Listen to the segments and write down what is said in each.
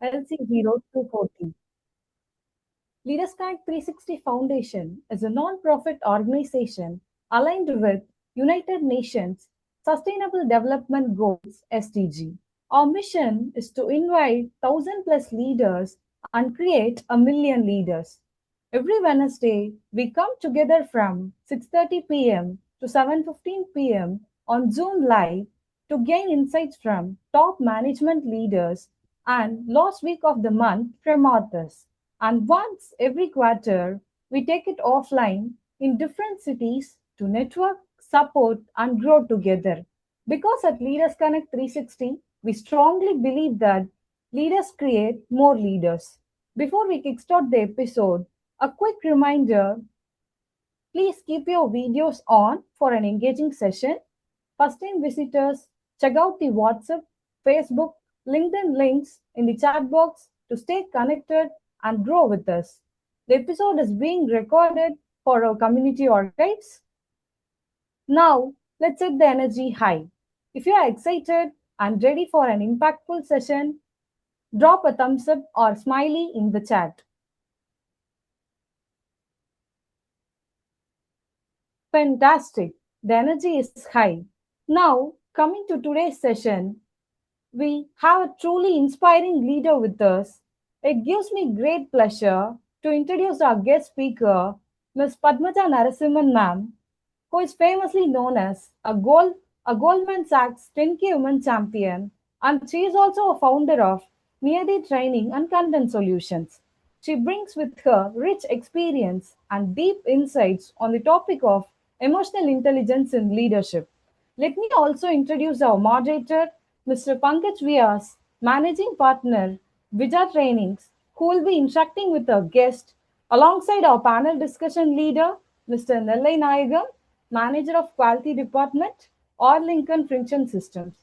LC0240. Leaders Connect 360 Foundation is a non-profit organization aligned with United Nations Sustainable Development Goals (SDG). Our mission is to invite 1,000 plus leaders and create a million leaders. Every Wednesday, we come together from 6:30 p.m. to 7:15 p.m. on Zoom Live to gain insights from top management leaders and last week of the month from authors. And once every quarter, we take it offline in different cities to network, support, and grow together. Because at Leaders Connect 360, we strongly believe that leaders create more leaders. Before we kickstart the episode, a quick reminder: please keep your videos on for an engaging session. First time visitors, check out the WhatsApp, Facebook, LinkedIn links in the chat box to stay connected and grow with us. The episode is being recorded for our community archives. Now, let's set the energy high. If you are excited and ready for an impactful session, drop a thumbs up or smiley in the chat. Fantastic. The energy is high. Now, coming to today's session, we have a truly inspiring leader with us. It gives me great pleasure to introduce our guest speaker, Ms. Padmajah Narasimhan ma'am, who is famously known as a Goldman Sachs 10K Women Champion, and she is also a founder of Niyathi Training and Content Solutions. She brings with her rich experience and deep insights on the topic of emotional intelligence in leadership. Let me also introduce our moderator, Mr. Pankaj Vyas, Managing Partner, Bija Trainings, who will be interacting with our guest alongside our panel discussion leader, Mr. Nellai Nayagam, Manager of Quality Department, Oerlikon Friction Systems.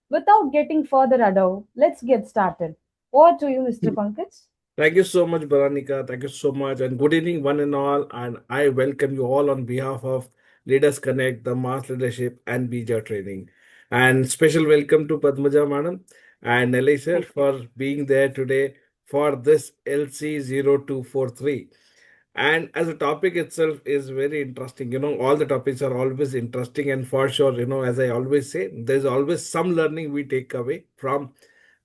Without getting further ado, let's get started. Over to you, Mr. Pankaj. Thank you so much, Baranika. Thank you so much. And good evening, one and all. And I welcome you all on behalf of Leaders Connect, the Mass Leadership and Bija Training. And special welcome to Padmaja Madam and Nellai sir for being there today for this LC0243. And as a topic itself is very interesting. All the topics are always interesting. And for sure, as I always say, there's always some learning we take away from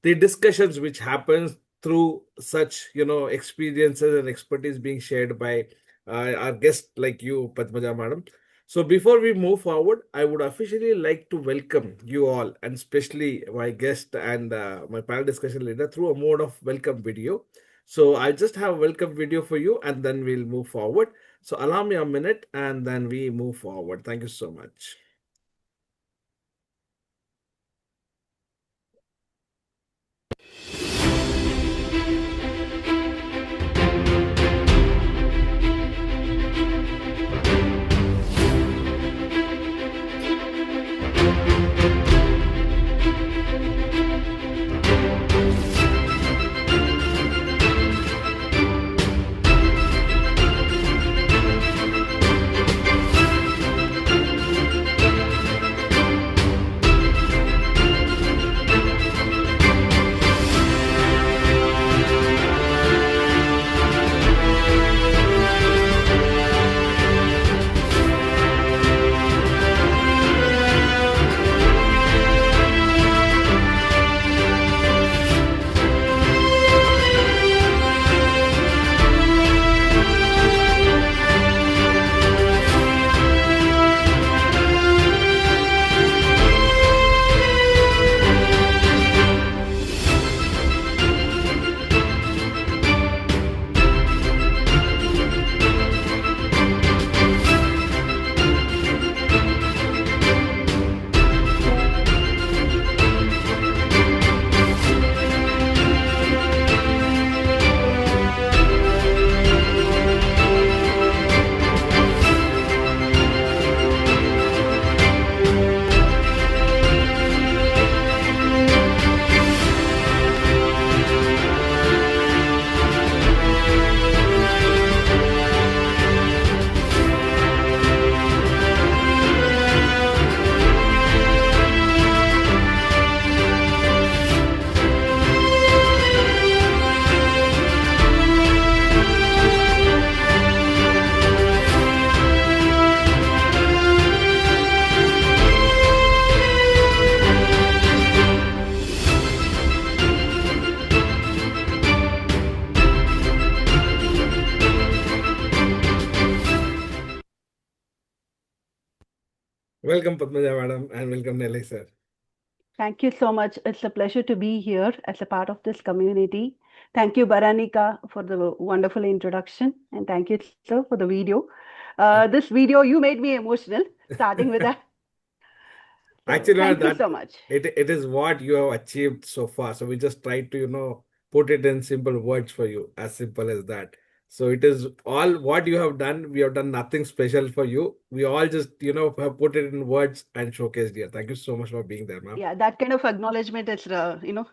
the discussions which happens through such experiences and expertise being shared by our guest like you, Padmaja madam. So before we move forward, I would officially like to welcome you all, and especially my guest and my panel discussion leader, through a mode of welcome video. So I just have a welcome video for you, and then we'll move forward. So allow me a minute, and then we move forward. Thank you so much. Welcome, Padmaja madam, and welcome, Nellai sir. Thank you so much. It's a pleasure to be here as a part of this community. Thank you, Baranika, for the wonderful introduction. And thank you, sir, for the video. This video, you made me emotional, starting with that. So Actually, thank you that so much. it is what you have achieved so far. So we just try to, put it in simple words for you, as simple as that. So it is all what you have done. We have done nothing special for you. We all just, have put it in words and showcased here. Thank you so much for being there, ma'am. Yeah, that kind of acknowledgement is,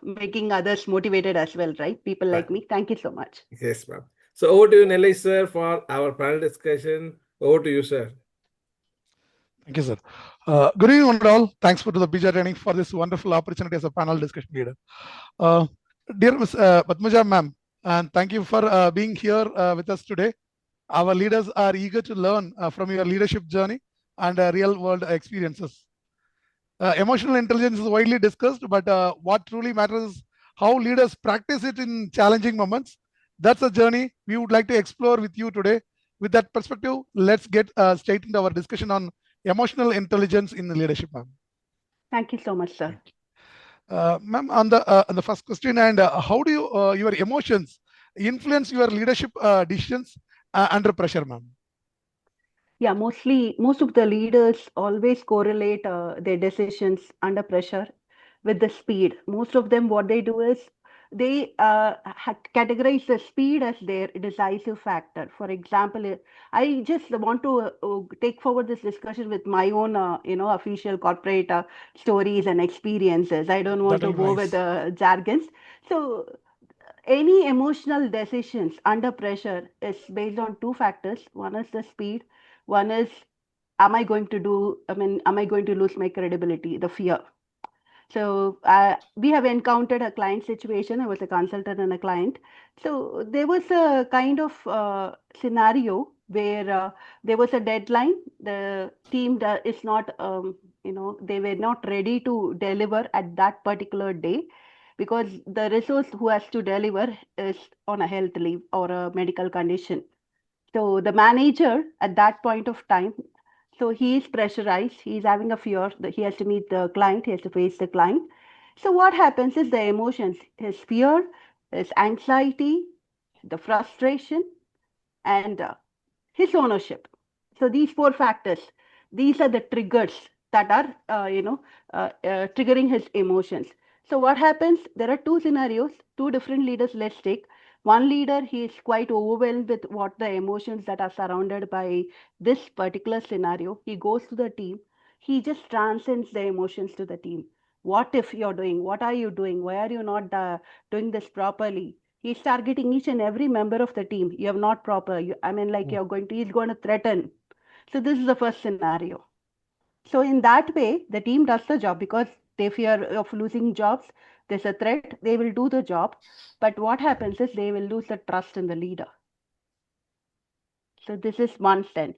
making others motivated as well, right? People like me. Thank you so much. Yes, ma'am. So over to you, Nellai sir, for our panel discussion. Over to you, sir. Thank you, sir. Good evening, one and all. Thanks for the Bija training for this wonderful opportunity as a panel discussion leader. Dear Ms. Padmajah ma'am, and thank you for being here with us today. Our leaders are eager to learn from your leadership journey and real world experiences. Emotional intelligence is widely discussed, but what truly matters is how leaders practice it in challenging moments. That's a journey we would like to explore with you today. With that perspective, let's get straight into our discussion on emotional intelligence in leadership, ma'am. Thank you so much, sir. Ma'am, on the first question, and how do your emotions influence your leadership decisions under pressure, ma'am? Yeah, most of the leaders always correlate their decisions under pressure with the speed. Most of them, what they do is they categorize the speed as their decisive factor. For example, I just want to take forward this discussion with my own, official corporate stories and experiences. I don't want That'll to be go nice. with the jargons. So any emotional decisions under pressure is based on two factors. One is the speed. One is, am I going to lose my credibility? The fear. So we have encountered a client situation. I was a consultant and a client. So there was a kind of scenario where there was a deadline. The team is not, they were not ready to deliver at that particular day because the resource who has to deliver is on a health leave or a medical condition. So the manager at that point of time, so he is pressurized. He is having a fear that he has to meet the client. He has to face the client. So what happens is the emotions, his fear, his anxiety, the frustration, and his ownership. So these four factors, these are the triggers that are, triggering his emotions. So what happens? There are two scenarios, two different leaders. Let's take one leader. He is quite overwhelmed with what the emotions that are surrounded by this particular scenario. He goes to the team. He just transcends the emotions to the team. What if you're doing? What are you doing? Why are you not doing this properly? He's targeting each and every member of the team. You have not proper. He's going to threaten. So this is the first scenario. So in that way, the team does the job because they fear of losing jobs. There's a threat. They will do the job. But what happens is they will lose the trust in the leader. So this is one stand.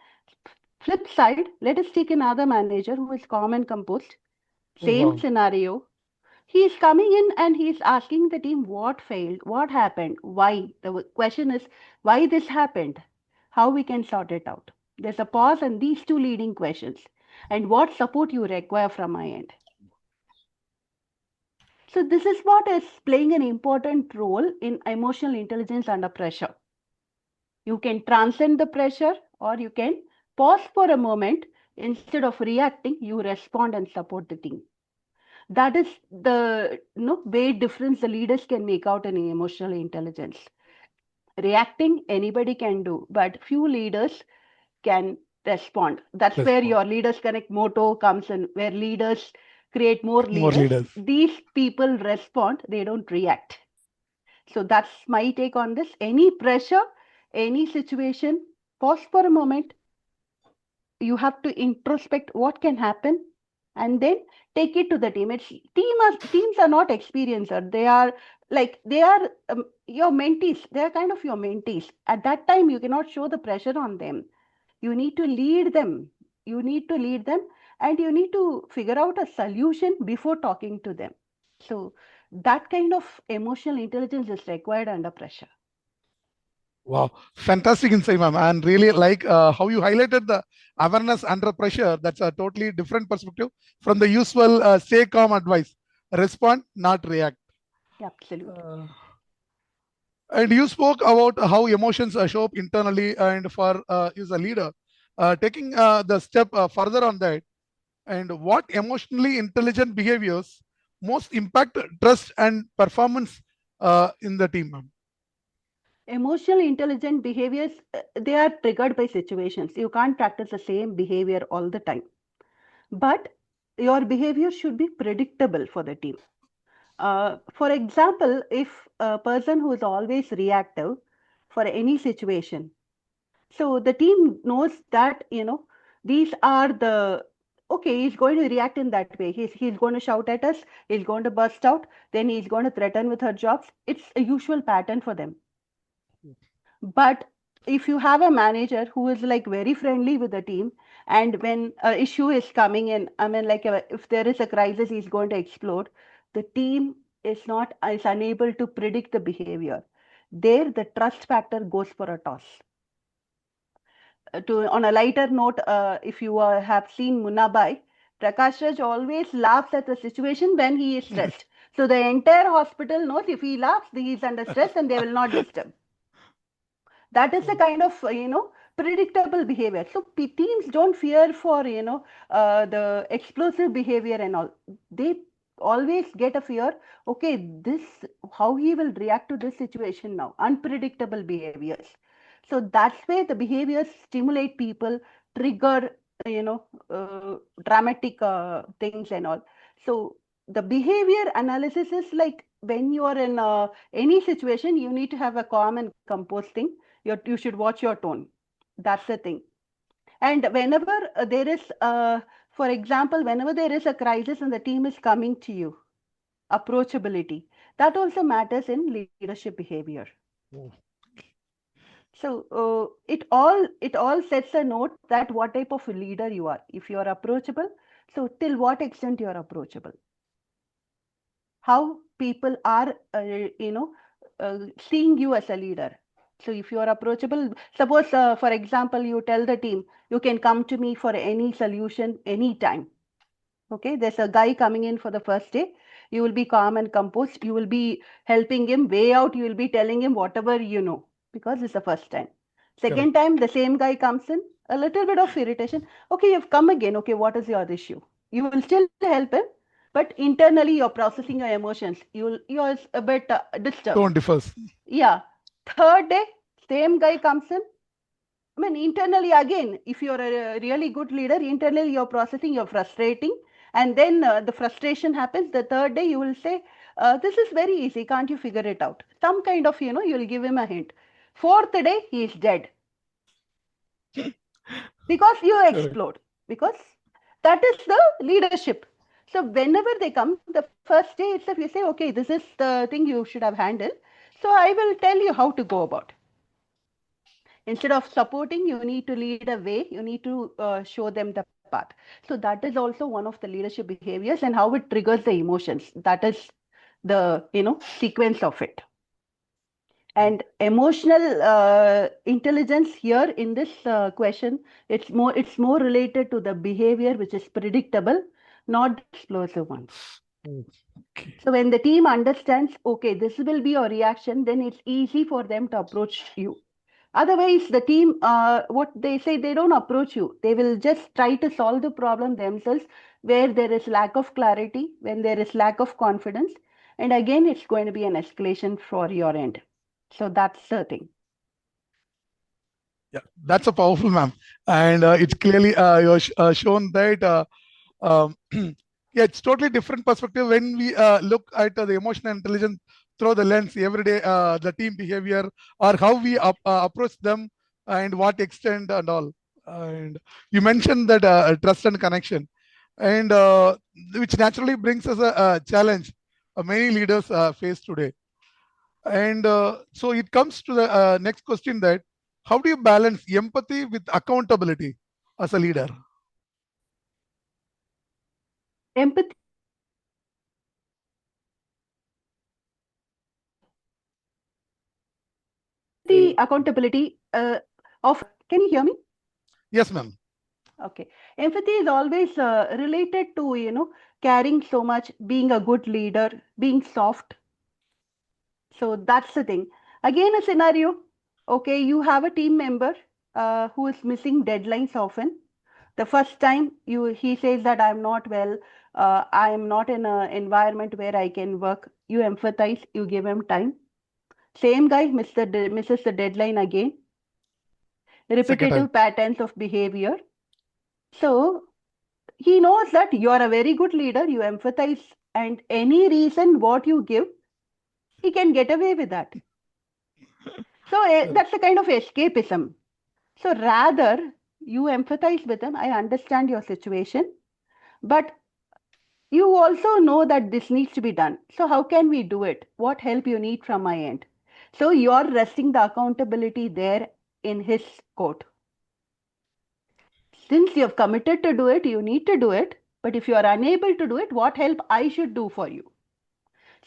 Flip side, let us take another manager who is calm and composed. Same Wow. scenario. He is coming in and he is asking the team what failed, what happened, why. The question is why this happened, how we can sort it out. There's a pause and these two leading questions. And what support you require from my end. So this is what is playing an important role in emotional intelligence under pressure. You can transcend the pressure or you can pause for a moment. Instead of reacting, you respond and support the team. That is the way difference the leaders can make out in emotional intelligence. Reacting anybody can do, but few leaders can respond. That's where your leaders connect motto comes in, where leaders create more More leaders. leaders. These people respond, they don't react. So that's my take on this. Any pressure, any situation, pause for a moment. You have to introspect what can happen and then take it to the team. Teams are not experiencer. They are your mentees. They are kind of your mentees. At that time, you cannot show the pressure on them. You need to lead them. You need to lead them, and you need to figure out a solution before talking to them. So that kind of emotional intelligence is required under pressure. Wow, fantastic insight, ma'am. And really like how you highlighted the awareness under pressure. That's a totally different perspective from the usual stay calm advice. Respond, not react. Absolutely. And you spoke about how emotions show up internally and for you as a leader. Taking the step further on that, and what emotionally intelligent behaviors most impact trust and performance in the team, ma'am? Emotional intelligent behaviors, they are triggered by situations. You can't practice the same behavior all the time. But your behavior should be predictable for the team. For example, if a person who is always reactive for any situation, so the team knows that, these are the, okay, he's going to react in that way. He's going to shout at us, he's going to burst out, then he's going to threaten with her jobs. It's a usual pattern for them. But if you have a manager who is like very friendly with the team, and when an issue is coming in, I mean, like if there is a crisis, he's going to explode. The team is unable to predict the behavior. There, the trust factor goes for a toss. On a lighter note, if you have seen Munabai, Prakash Raj always laughs at the situation when he is stressed. So the entire hospital knows if he laughs, he is under stress and they will not disturb. That is the kind of predictable behavior. So teams don't fear for the explosive behavior and all. They always get a fear, okay, this, how he will react to this situation now, unpredictable behaviors. So that's where the behaviors stimulate people, trigger dramatic things and all. So the behavior analysis is like when you are in any situation, you need to have a calm and composed thing. You should watch your tone. That's the thing. And whenever there is, for example, whenever there is a crisis and the team is coming to you, approachability, that also matters in leadership behavior. So it all sets a note that what type of leader you are. If you are approachable, so till what extent you are approachable, how people are seeing you as a leader. So if you are approachable, suppose for example, you tell the team, you can come to me for any solution anytime. Okay, there's a guy coming in for the first day, you will be calm and composed, you will be helping him way out, you will be telling him whatever you know, because it's the first time. Second time, the same guy comes in, a little bit of irritation. Okay, you've come again. Okay, what is your issue? You will still help him, but internally you're processing your emotions. You're a bit disturbed. Tone differs. Yeah. Third day, same guy comes in. I mean, internally again, if you're a really good leader, internally you're processing, you're frustrating, and then the frustration happens. The third day, you will say, "This is very easy. Can't you figure it out?" Some kind of, you'll give him a hint. Fourth day, he is dead because you explode. Because that is the leadership. So whenever they come, the first day itself, you say, "Okay, this is the thing you should have handled. So I will tell you how to go about." Instead of supporting, you need to lead a way, you need to show them the path. So that is also one of the leadership behaviors, and how it triggers the emotions. That is the sequence of it. And emotional intelligence here in this question, it's more related to the behavior which is predictable, not the explosive ones. Okay. So when the team understands, okay, this will be your reaction, then it's easy for them to approach you. Otherwise, the team, what they say, they don't approach you. They will just try to solve the problem themselves, where there is lack of clarity, when there is lack of confidence. And again, it's going to be an escalation for your end. So that's the thing. Yeah, that's a powerful, ma'am. And it's clearly you're shown that yeah, it's totally different perspective when we look at the emotional intelligence through the lens every day, the team behavior or how we approach them and what extent and all. And you mentioned that trust and connection, and which naturally brings us a challenge many leaders face today. And so it comes to the next question, that how do you balance empathy with accountability as a leader? Empathy accountability of, can you hear me? Yes, ma'am. Okay. Empathy is always related to, caring so much, being a good leader, being soft. So that's the thing. Again, a scenario. Okay, you have a team member who is missing deadlines often. The first time he says that I'm not well, I am not in an environment where I can work. You empathize, you give him time. Same guy misses the deadline again. Second time. Repetitive patterns of behavior. So he knows that you are a very good leader, you empathize, and any reason what you give, he can get away with that. So that's a kind of escapism. So rather, you empathize with them. I understand your situation, but you also know that this needs to be done. So how can we do it? What help you need from my end? So you're resting the accountability there in his court. Since you have committed to do it, you need to do it. But if you are unable to do it, what help I should do for you?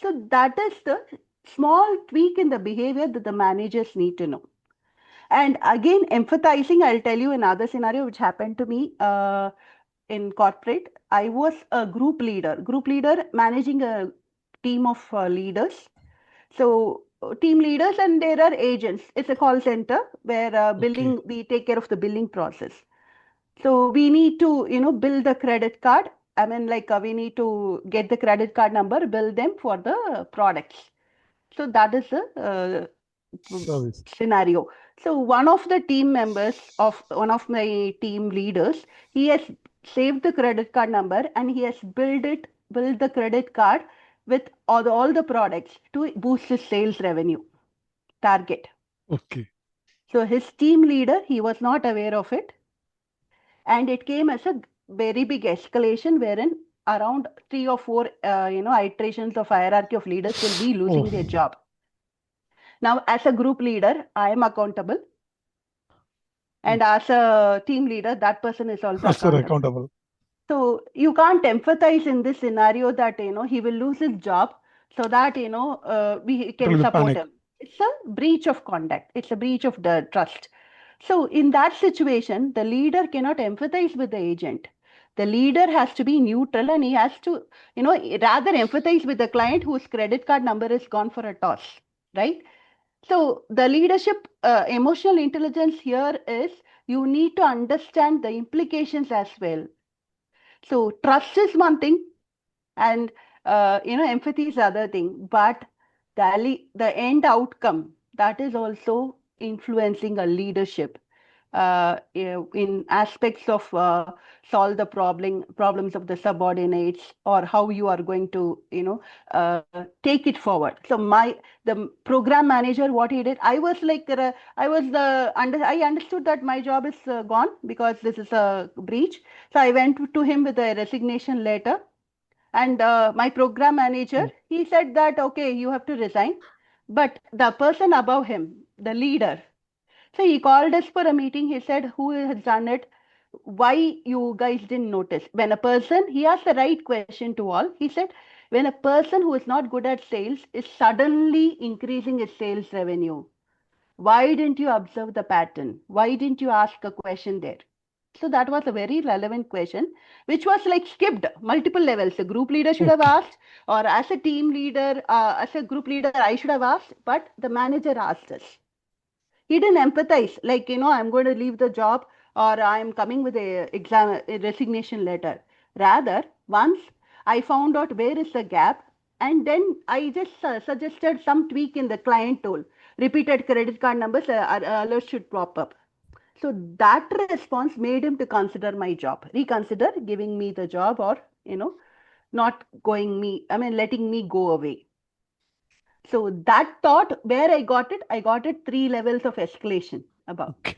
So that is the small tweak in the behavior that the managers need to know. And again, empathizing, I'll tell you another scenario which happened to me in corporate. I was a group leader managing a team of leaders. So team leaders, and there are agents. It's a call center where we take care of the billing process. So we need to, bill the credit card. I mean, we need to get the credit card number, bill them for the products. So that is the scenario. So one of the team members of one of my team leaders, he has saved the credit card number and he has built the credit card with all the products to boost his sales revenue target. Okay. So his team leader, he was not aware of it. And it came as a very big escalation wherein around 3 or 4 iterations of hierarchy of leaders will be losing their job. Now, as a group leader, I am accountable. And as a team leader, that person is also accountable. So you can't empathize in this scenario that, he will lose his job so that, we can support him. It's a breach of conduct. It's a breach of the trust. So in that situation, the leader cannot empathize with the agent. The leader has to be neutral and he has to, rather empathize with the client whose credit card number is gone for a toss, right? So the leadership, emotional intelligence here is you need to understand the implications as well. So trust is one thing, and empathy is the other thing. But the end outcome, that is also influencing a leadership in aspects of solve the problems of the subordinates, or how you are going to take it forward. So the program manager, what he did, I understood that my job is gone because this is a breach. So I went to him with a resignation letter. And my program manager, he said that, okay, you have to resign. But the person above him, the leader, so he called us for a meeting. He said, who has done it? Why you guys didn't notice? When a person, he asked the right question to all. He said, when a person who is not good at sales is suddenly increasing his sales revenue, why didn't you observe the pattern? Why didn't you ask a question there? So that was a very relevant question, which was like skipped multiple levels. The group leader should have asked, or as a team leader, as a group leader, I should have asked, but the manager asked us. He didn't empathize, like, I'm going to leave the job or I'm coming with a resignation letter. Rather, once I found out where is the gap, and then I just suggested some tweak in the client tool. Repeated credit card numbers, alerts should pop up. So that response made him to consider my job, reconsider giving me the job, or, not letting me go away. So that thought, where I got it 3 levels of escalation above. Okay.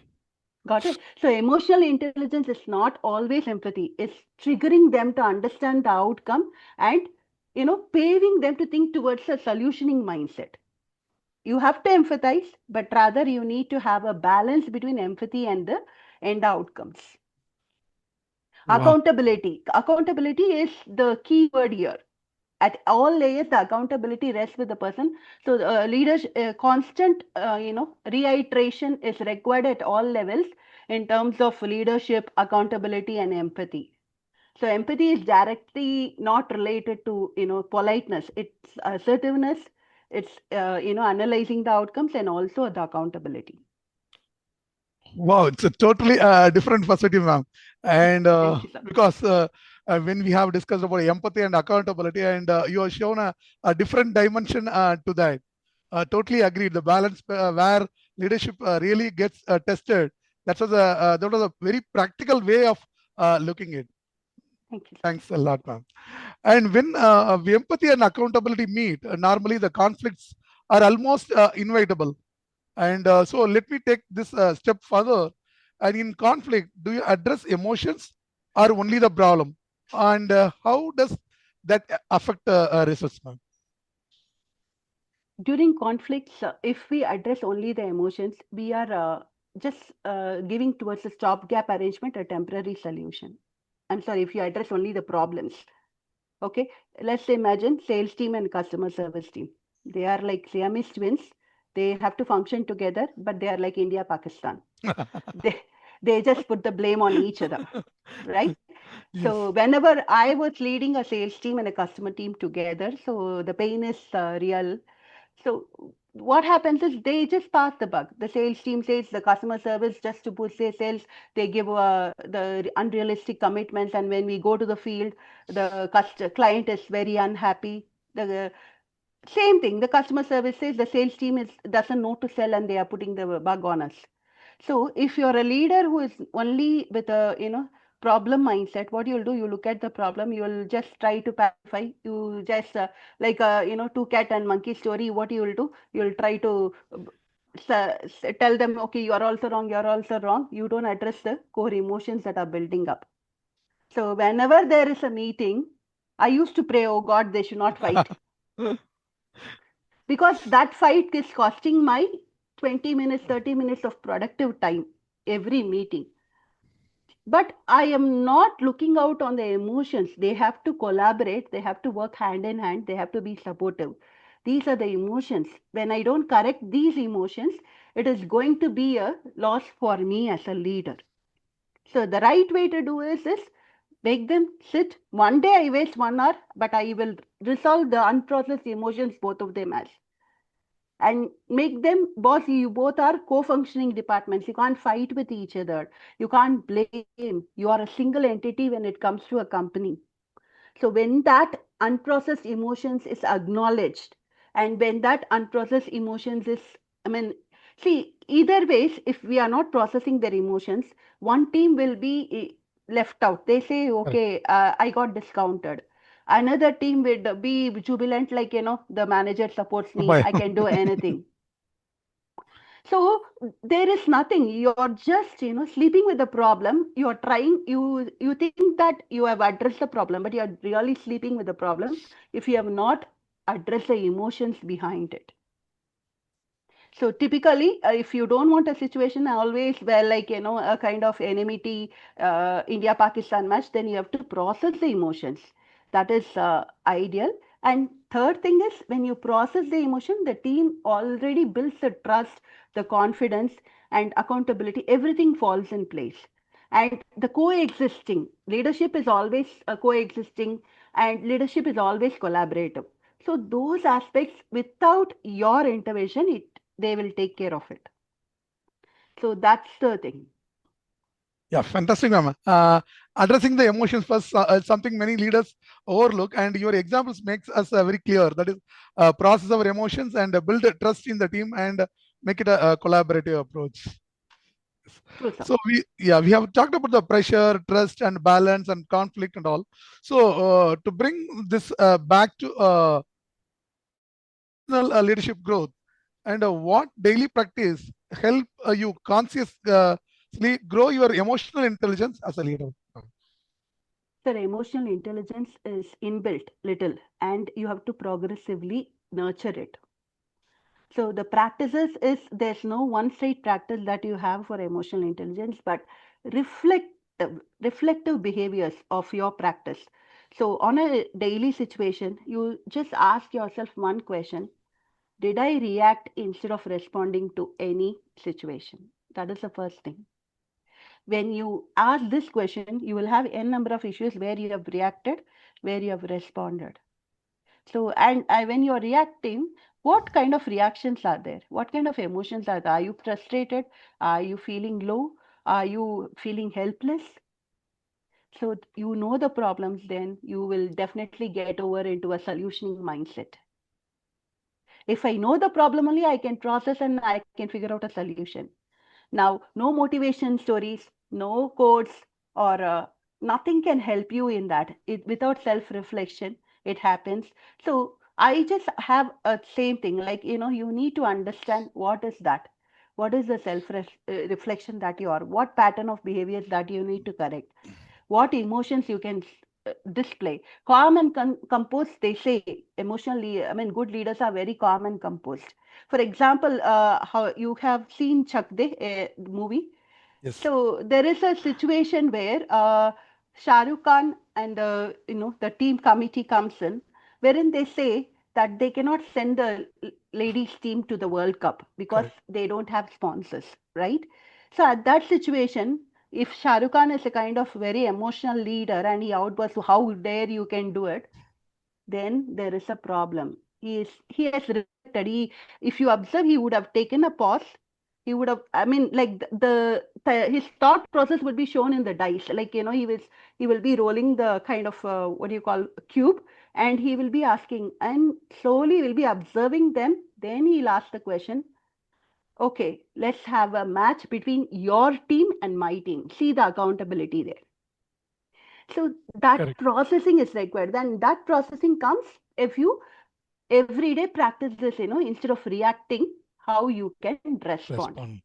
Got it? So emotional intelligence is not always empathy. It's triggering them to understand the outcome and, paving them to think towards a solutioning mindset. You have to empathize, but rather you need to have a balance between empathy and the end outcomes. Wow. Accountability is the key word here. at all layers, the accountability rests with the person. So leadership, constant, reiteration is required at all levels in terms of leadership, accountability, and empathy. So empathy is directly not related to politeness. It's assertiveness. It's analyzing the outcomes and also the accountability. Wow, it's a totally different perspective, ma'am. And because when we have discussed about empathy and accountability, and you have shown a different dimension to that. Totally agreed. The balance where leadership really gets tested. That was a very practical way of looking at it. Thank you. Thanks a lot, ma'am. And when empathy and accountability meet, normally the conflicts are almost inevitable. And so let me take this step further. And in conflict, do you address emotions or only the problem? And how does that affect results, ma'am? During conflicts, if we address only the emotions, we are just giving towards a stopgap arrangement a temporary solution. I'm sorry, if you address only the problems. Okay, let's imagine sales team and customer service team. They are like Siamese twins. They have to function together, but they are like India, Pakistan. they just put the blame on each other, right? Yes. So whenever I was leading a sales team and a customer team together, so the pain is real. So what happens is they just pass the buck. The sales team says the customer service just to boost their sales, they give the unrealistic commitments, and when we go to the field, the client is very unhappy. The same thing. The customer service says the sales team doesn't know to sell, and they are putting the bug on us. So if you're a leader who is only with a problem mindset, what you'll do, you look at the problem, you'll just try to pacify. You just like a two cat and monkey story. What you will do, you'll try to tell them, okay, you are also wrong, you are also wrong. You don't address the core emotions that are building up. So whenever there is a meeting, I used to pray, oh God, they should not fight. Because that fight is costing my 20 minutes, 30 minutes of productive time every meeting. But I am not looking out on the emotions. They have to collaborate, they have to work hand in hand, they have to be supportive. These are the emotions. When I don't correct these emotions, it is going to be a loss for me as a leader. So the right way to do is make them sit. One day I waste 1 hour, but I will resolve the unprocessed emotions, both of them as. And make them, boss, you both are co-functioning departments. You can't fight with each other. You can't blame. You are a single entity when it comes to a company. So when that unprocessed emotions is acknowledged, and when that unprocessed emotions is, see, either ways, if we are not processing their emotions, one team will be left out. They say, okay, I got discounted. Another team would be jubilant, like, the manager supports me, I can do anything. So there is nothing. You're just, sleeping with the problem. You're trying, you think that you have addressed the problem, but you're really sleeping with the problem if you have not addressed the emotions behind it. So typically, if you don't want a situation always where, like, a kind of enmity, India-Pakistan match, then you have to process the emotions. That is ideal. And third thing is, when you process the emotion, the team already builds the trust, the confidence, and accountability. Everything falls in place. And the coexisting, leadership is always coexisting, and leadership is always collaborative. So those aspects, without your intervention, they will take care of it. So that's the thing. Yeah, fantastic, ma'am. Addressing the emotions first is something many leaders overlook, and your examples makes us very clear. That is, process our emotions and build trust in the team and make it a collaborative approach. True, so we have talked about the pressure, trust, and balance, and conflict, and all. So to bring this back to leadership growth, and what daily practice help you consciously grow your emotional intelligence as a leader? Sir, emotional intelligence is inbuilt little, and you have to progressively nurture it. So the practices is, there's no one straight practice that you have for emotional intelligence, but reflective behaviors of your practice. So on a daily situation, you just ask yourself one question: did I react instead of responding to any situation? That is the first thing. When you ask this question, you will have n number of issues where you have reacted, where you have responded. So, and when you're reacting, what kind of reactions are there? What kind of emotions are there? Are you frustrated? Are you feeling low? Are you feeling helpless? So, you know the problems, then you will definitely get over into a solutioning mindset. If I know the problem only, I can process and I can figure out a solution. Now, no motivation stories, no quotes, or nothing can help you in that. Without self-reflection, it happens. So I just have a same thing. Like, you need to understand what is that. What is the self-reflection that you are? What pattern of behaviors that you need to correct? What emotions you can display? Calm and composed, they say. Emotionally, I mean, good leaders are very calm and composed. For example, how you have seen Chak De movie. Yes. So there is a situation where Shah Rukh Khan and the team committee comes in, wherein they say that they cannot send the ladies team to the World Cup because Correct. they don't have sponsors, right? So at that situation, if Shah Rukh Khan is a kind of very emotional leader and he outbursts, "How dare you can do it?" then there is a problem. He has reflected. If you observe, he would have taken a pause. He would have, I mean, like his thought process would be shown in the dice. Like, he will be rolling the kind of what do you call cube, and he will be asking, and slowly will be observing them. Then he'll ask the question. Okay, let's have a match between your team and my team. See the accountability there. So that Correct. processing is required. Then that processing comes if you every day practice this, instead of reacting, how you can respond. Respond.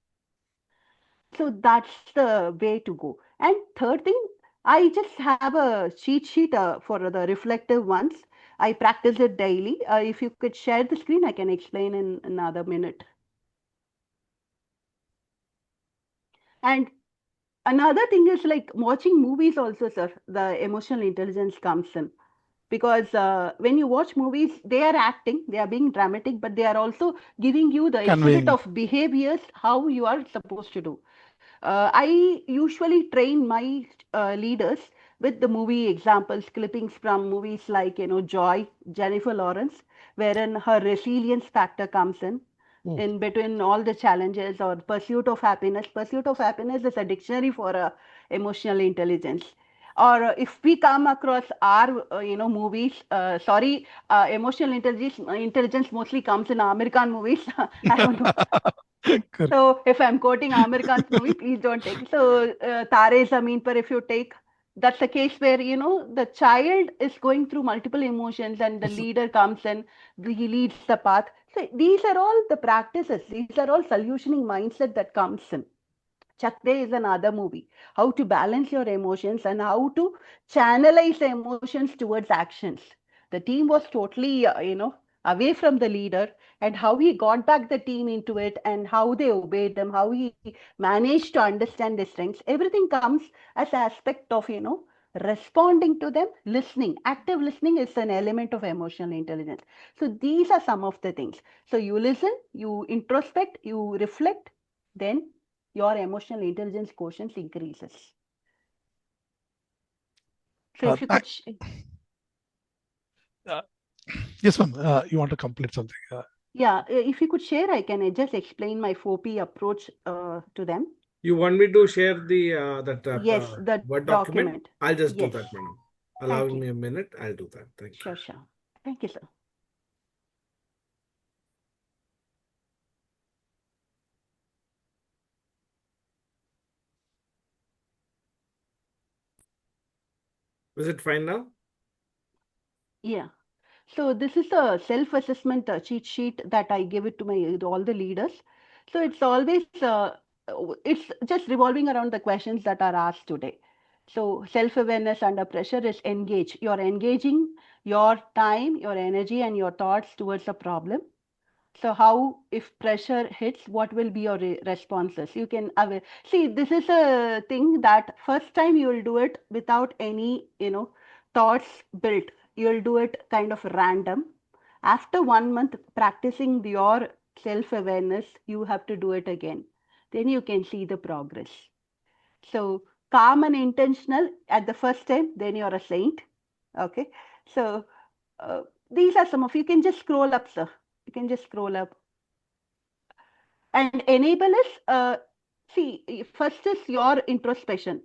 So that's the way to go. And third thing, I just have a cheat sheet for the reflective ones. I practice it daily. If you could share the screen, I can explain in another minute. And another thing is like watching movies also, sir. The emotional intelligence comes in. Because when you watch movies, they are acting, they are being dramatic, but they are also giving you the exhibit Conveying. of behaviors how you are supposed to do. I usually train my leaders with the movie examples, clippings from movies like Joy, Jennifer Lawrence, wherein her resilience factor comes Oh, in between all the challenges, or pursuit of happiness. Pursuit of happiness is a dictionary for emotional intelligence. Or if we come across our movies, sorry, emotional intelligence mostly comes in American movies. I don't know. correct. So if I'm quoting Amir Khan's movie, please don't take it. So Tare Zameen Par, if you take, that's a case where the child is going through multiple emotions, and the Yes, leader comes and he leads the path. So these are all the practices. These are all solutioning mindset that comes in. Chak De is another movie. How to balance your emotions and how to channelize the emotions towards actions. The team was totally, away from the leader, and how he got back the team into it, and how they obeyed them, how he managed to understand their strengths. Everything comes as aspect of, responding to them, listening. Active listening is an element of emotional intelligence. So these are some of the things. So you listen, you introspect, you reflect, then your emotional intelligence quotient increases. So if you I- could, uh, yes, ma'am. You want to complete something? yeah, if you could share, I can just explain my 4P approach to them. You want me to share the that Yes, the Word document? document. I'll just do Yes, that, madam. thank Allowing you. me a minute, I'll do that. Thank you. Sure, sure. Thank you, sir. Is it fine now? Yeah. So this is a self-assessment cheat sheet that I give it to my all the leaders. So it's always it's just revolving around the questions that are asked today. So self-awareness under pressure is engage. You're engaging your time, your energy, and your thoughts towards a problem. So how, if pressure hits, what will be your responses? You can see, this is a thing that first time you will do it without any, thoughts built. You'll do it kind of random. After 1 month practicing your self-awareness, you have to do it again. Then you can see the progress. So calm and intentional at the first time, then you're a saint. Okay. So these are some of, you can just scroll up, sir. You can just scroll up. And enable is, see, first is your introspection.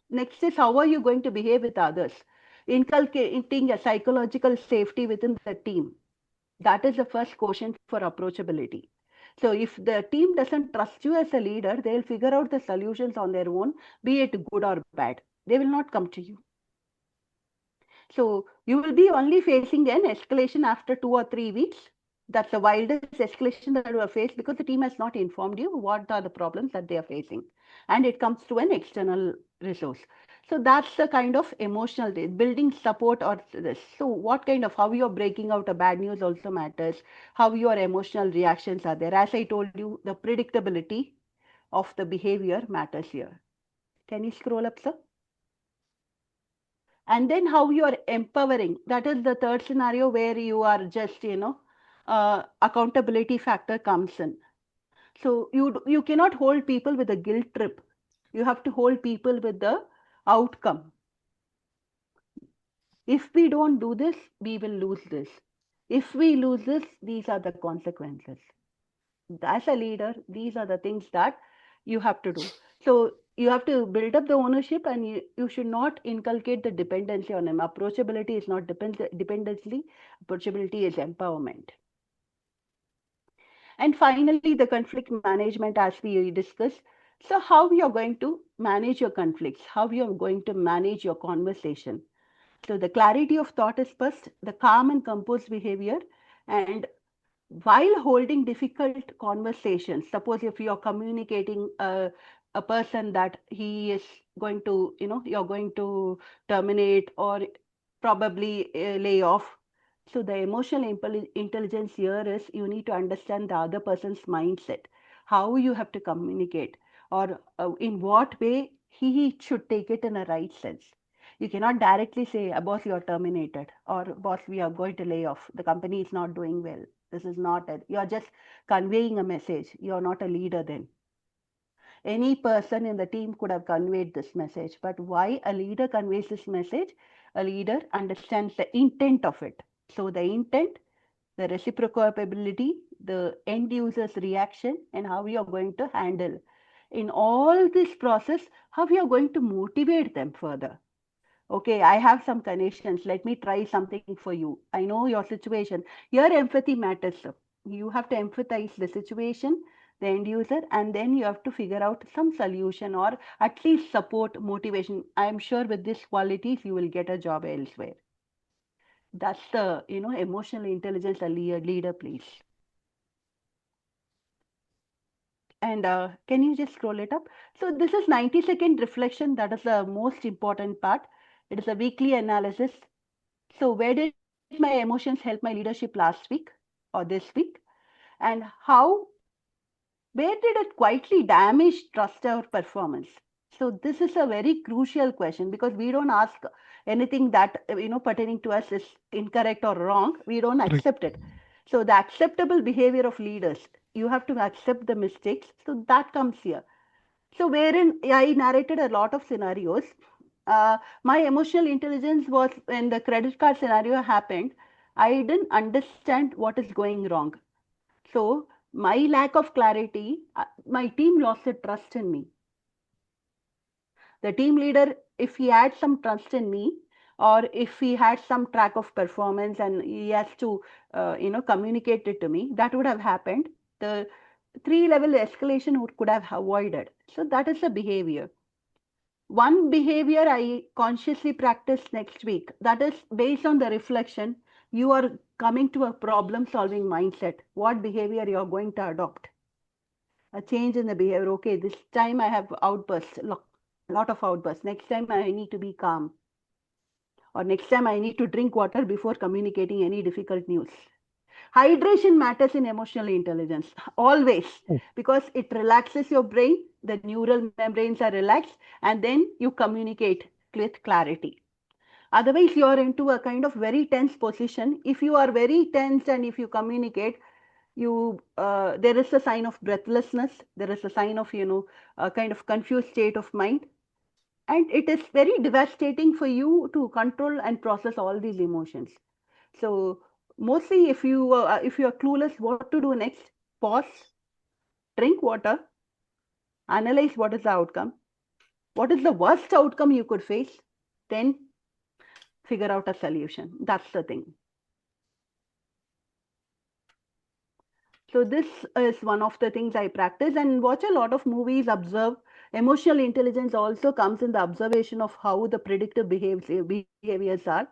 Next is how are you going to behave with others? Inculcating a psychological safety within the team. That is the first quotient for approachability. So if the team doesn't trust you as a leader, they'll figure out the solutions on their own, be it good or bad. They will not come to you. So you will be only facing an escalation after 2 or 3 weeks. That's the wildest escalation that you have faced because the team has not informed you what are the problems that they are facing. And it comes to an external resource. So that's the kind of emotional building support or this. So what kind of, how you're breaking out a bad news also matters, how your emotional reactions are there. As I told you, the predictability of the behavior matters here. Can you scroll up, sir? And then how you are empowering. That is the third scenario where you are just, accountability factor comes in. So you cannot hold people with a guilt trip. You have to hold people with the outcome. If we don't do this, we will lose this. If we lose this, these are the consequences. As a leader, these are the things that you have to do. So you have to build up the ownership, and you should not inculcate the dependency on them. Approachability is not dependency. Approachability is empowerment. And finally, the conflict management, as we discussed. So how you're going to manage your conflicts, how you're going to manage your conversation. So the clarity of thought is first, the calm and composed behavior, and while holding difficult conversations, suppose if you're communicating a person that he is going to, you're going to terminate or probably lay off. So the emotional intelligence here is you need to understand the other person's mindset, how you have to communicate, or in what way he should take it in a right sense. You cannot directly say, boss, you are terminated, or boss, we are going to lay off. The company is not doing well. This is not it. You are just conveying a message. You are not a leader then. Any person in the team could have conveyed this message, but why a leader conveys this message? A leader understands the intent of it. So the intent, the reciprocability, the end user's reaction, and how you are going to handle. In all this process, how you are going to motivate them further. Okay, I have some connections. Let me try something for you. I know your situation. Your empathy matters. You have to empathize the situation, the end user, and then you have to figure out some solution or at least support motivation. I am sure with these qualities, you will get a job elsewhere. That's the, emotional intelligence a leader plays. And can you just scroll it up? So this is 90-second reflection. That is the most important part. It is a weekly analysis. So where did my emotions help my leadership last week or this week? And where did it quietly damage trust or performance? So this is a very crucial question because we don't ask anything that, pertaining to us is incorrect or wrong. We don't accept it. So the acceptable behavior of leaders, you have to accept the mistakes. So that comes here. So wherein I narrated a lot of scenarios, my emotional intelligence was when the credit card scenario happened, I didn't understand what is going wrong. So my lack of clarity, my team lost the trust in me. The team leader, if he had some trust in me, or if he had some track of performance and he has to, communicate it to me, that would have happened. The 3-level escalation could have avoided. So that is the behavior. One behavior I consciously practice next week, that is based on the reflection, you are coming to a problem solving mindset. What behavior you are going to adopt? A change in the behavior. Okay, this time I have outbursts, lot of outbursts. Next time I need to be calm. Or next time I need to drink water before communicating any difficult news. Hydration matters in emotional intelligence, always, because it relaxes your brain, the neural membranes are relaxed, and then you communicate with clarity. Otherwise, you are into a kind of very tense position. If you are very tense and if you communicate, there is a sign of breathlessness. There is a sign of a kind of confused state of mind, and it is very devastating for you to control and process all these emotions. So mostly, if you are clueless what to do next, pause, drink water, analyze what is the outcome, what is the worst outcome you could face, then figure out a solution. That's the thing. So this is one of the things I practice and watch a lot of movies, observe. Emotional intelligence also comes in the observation of how the predictive behaviors are.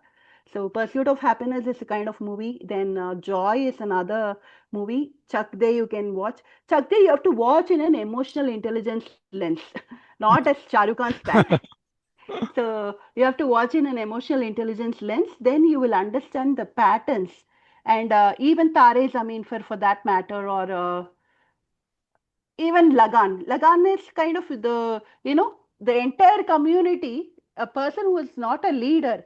So Pursuit of Happiness is a kind of movie. Then Joy is another movie. Chak De you can watch. Chak De you have to watch in an emotional intelligence lens, not as Shah Rukh Khan's fan. So you have to watch in an emotional intelligence lens. Then you will understand the patterns. And even Tare Zameen for that matter, or even Lagan. Lagan is kind of the entire community, a person who is not a leader.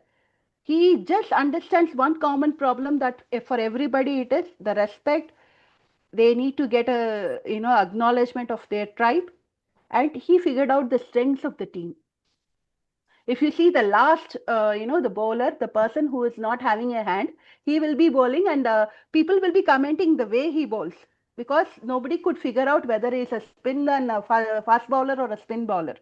He just understands one common problem, that for everybody it is the respect. They need to get a acknowledgement of their tribe, and he figured out the strengths of the team. If you see the last, the bowler, the person who is not having a hand, he will be bowling, and people will be commenting the way he bowls, because nobody could figure out whether he's a spin and a fast bowler or a spin bowler.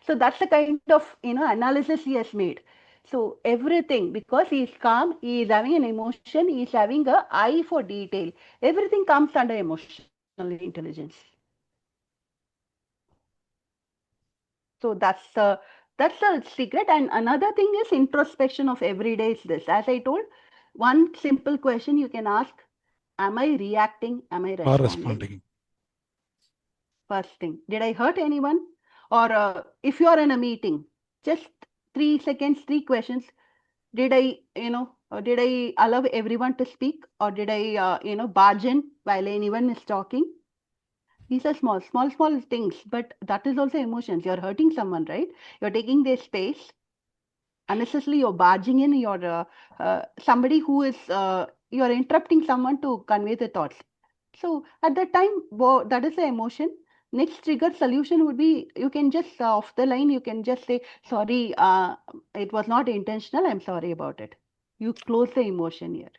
So that's the kind of analysis he has made. So everything, because he is calm, he is having an emotion, he is having a eye for detail. Everything comes under emotional intelligence. So that's the secret. And another thing is introspection of every day is this. As I told, one simple question you can ask: am I reacting? Am I Or responding? responding. First thing, did I hurt anyone? Or if you are in a meeting, just 3 seconds, 3 questions. Did I allow everyone to speak, or did I barge in while anyone is talking? These are small things, but that is also emotions. You're hurting someone, right? You're taking their space. Unnecessarily, you're barging in. You're somebody who is, you're interrupting someone to convey the thoughts. So at that time, that is the emotion. Next trigger solution would be, you can just, off the line, you can just say, sorry, it was not intentional. I'm sorry about it. You close the emotion here.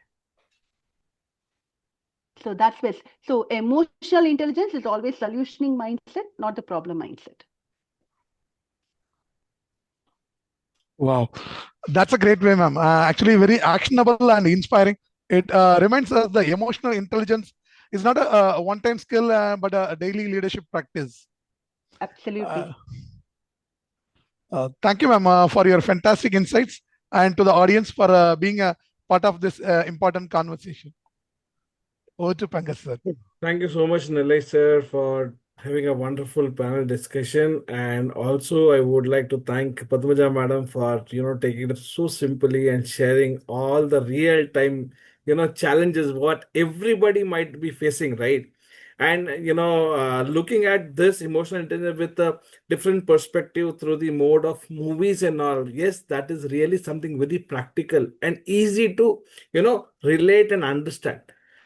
So that's best. So emotional intelligence is always solutioning mindset, not the problem mindset. Wow, that's a great way, ma'am. Actually, very actionable and inspiring. It reminds us the emotional intelligence is not a one-time skill, but a daily leadership practice. Absolutely. Thank you, ma'am, for your fantastic insights, and to the audience for being a part of this important conversation. Over to Pankaj, sir. Thank you so much, Nellai sir, for having a wonderful panel discussion. And also, I would like to thank Padmaja madam for taking it so simply and sharing all the real time challenges what everybody might be facing, right? And looking at this emotional intelligence with a different perspective through the mode of movies and all, yes, that is really something very practical and easy to relate and understand.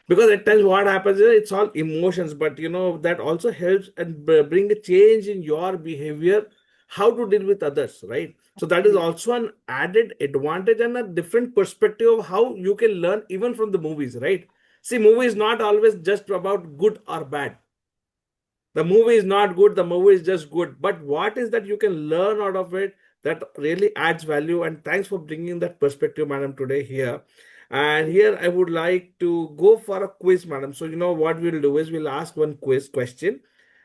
Because at times what happens is it's all emotions, but that also helps and bring a change in your behavior, how to deal with others, right? So that is also an added advantage and a different perspective of how you can learn even from the movies, right? See, movie is not always just about good or bad. The movie is not good, the movie is just good, but what is that you can learn out of it that really adds value. And thanks for bringing that perspective, madam, today here. And here I would like to go for a quiz, madam. So what we'll do is we'll ask one quiz question,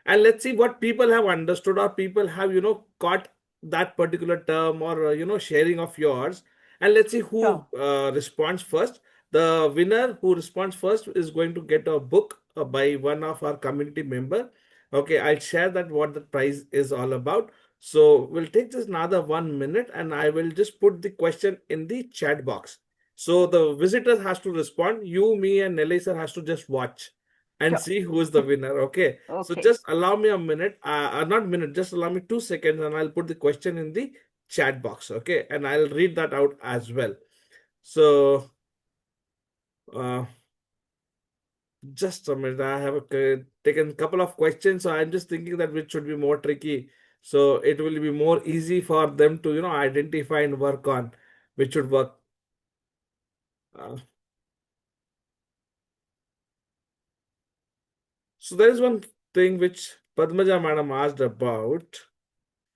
and let's see what people have understood or people have caught that particular term or sharing of yours. And let's see who responds first. The winner who responds first is going to get a book by one of our community member. Okay, I'll share that what the prize is all about. So we'll take just another 1 minute and I will just put the question in the chat box. So the visitors has to respond. You, me, and Nellai sir has to just watch and see who is the winner. Okay. So just allow me a minute, not minute, just allow me 2 seconds and I'll put the question in the chat box. Okay, and I'll read that out as well. So just a minute, I have taken a couple of questions, so I'm just thinking that which should be more tricky, so it will be more easy for them to identify and work on which should work. So there is one thing which Padmaja madam asked about,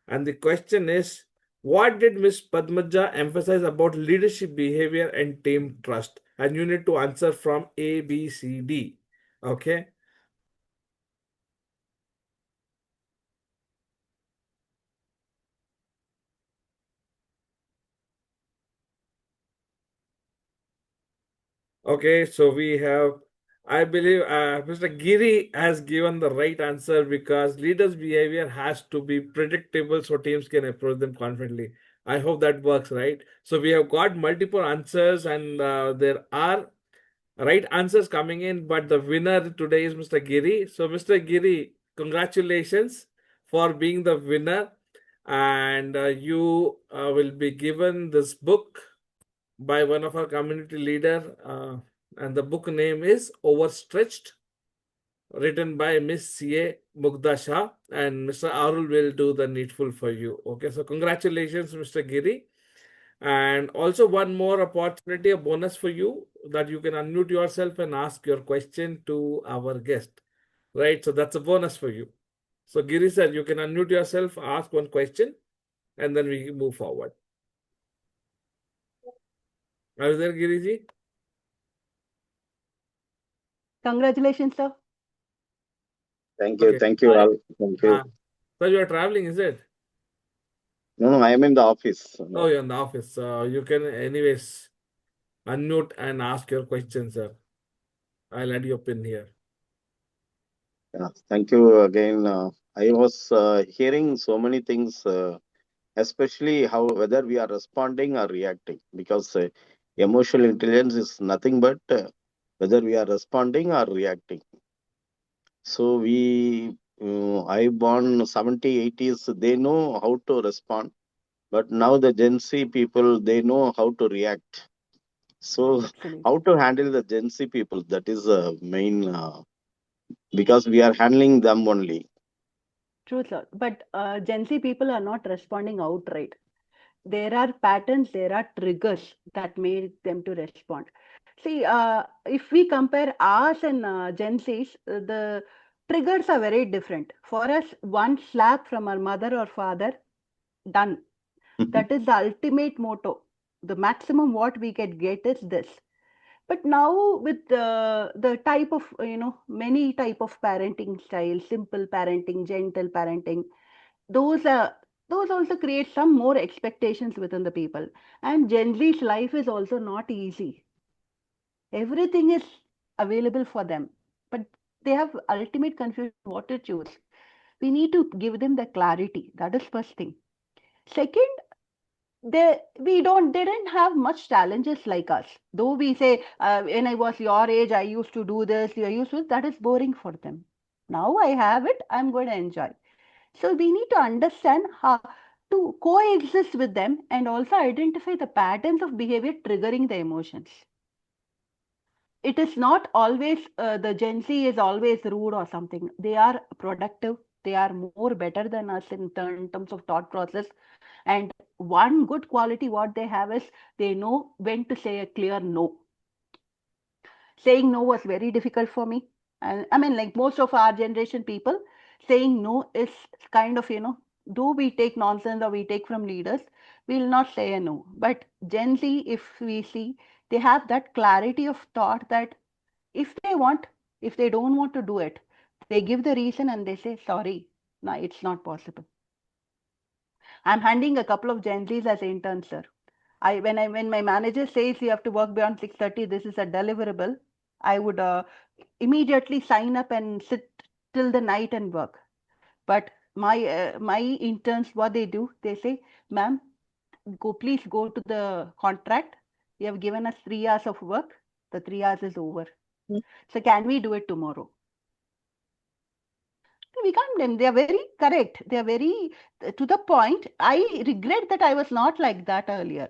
and the question is, what did Miss Padmaja emphasize about leadership behavior and team trust? And you need to answer from A, B, C, D. Okay. Okay, so we have, I believe Mr. Giri has given the right answer, because leaders' behavior has to be predictable so teams can approach them confidently. I hope that works, right? So we have got multiple answers, and there are right answers coming in, but the winner today is Mr. Giri. So Mr. Giri, congratulations for being the winner, and you will be given this book by one of our community leader, and the book name is Overstretched, written by Miss C.A. Mugda Shah, and Mr. Arul will do the needful for you. Okay, so congratulations, Mr. Giri. And also one more opportunity, a bonus for you, that you can unmute yourself and ask your question to our guest. Right, so that's a bonus for you. So Giri sir, you can unmute yourself, ask one question, and then we move forward. Are you there, Giriji? Congratulations, sir. Thank you. Okay. Thank you all. Thank you. So you are traveling, is it? No, I am in the office. Oh, you're in the office. You can anyways unmute and ask your questions, sir. I'll add you up in here. Yeah, thank you again. I was hearing so many things, especially how whether we are responding or reacting, because emotional intelligence is nothing but whether we are responding or reacting. So I born 70, 80s, they know how to respond, but now the Gen Z people, they know how to react. So how to handle the Gen Z people, that is the main, because we are handling them only. True, sir. But Gen Z people are not responding outright. There are patterns, there are triggers that make them to respond. See, if we compare us and Gen Zs, the triggers are very different. For us, one slap from our mother or father, done. That is the ultimate motto. The maximum what we can get is this. But now with the type of, many type of parenting styles, simple parenting, gentle parenting, those those also create some more expectations within the people. And Gen Z's life is also not easy. Everything is available for them, but they have ultimate confusion what to choose. We need to give them the clarity. That is first thing. Second, they didn't have much challenges like us. Though we say, when I was your age, I used to do this, you used to, that is boring for them. Now I have it, I'm going to enjoy. So we need to understand how to coexist with them and also identify the patterns of behavior triggering the emotions. It is not always the Gen Z is always rude or something. They are productive. They are more better than us in terms of thought process. And one good quality what they have is they know when to say a clear no. Saying no was very difficult for me. And I mean, like most of our generation people, saying no is kind of, do we take nonsense or we take from leaders, we'll not say a no. But Gen Z, if we see, they have that clarity of thought that if they want, if they don't want to do it, they give the reason and they say, sorry, no, it's not possible. I'm handing a couple of Gen Zs as interns, sir. When my manager says you have to work beyond 6:30, this is a deliverable, I would immediately sign up and sit till the night and work. But my interns, what they do, they say, ma'am, please go to the contract. You have given us 3 hours of work. The 3 hours is over. So can we do it tomorrow? we can't blame. They are very correct. They are very to the point. I regret that I was not like that earlier.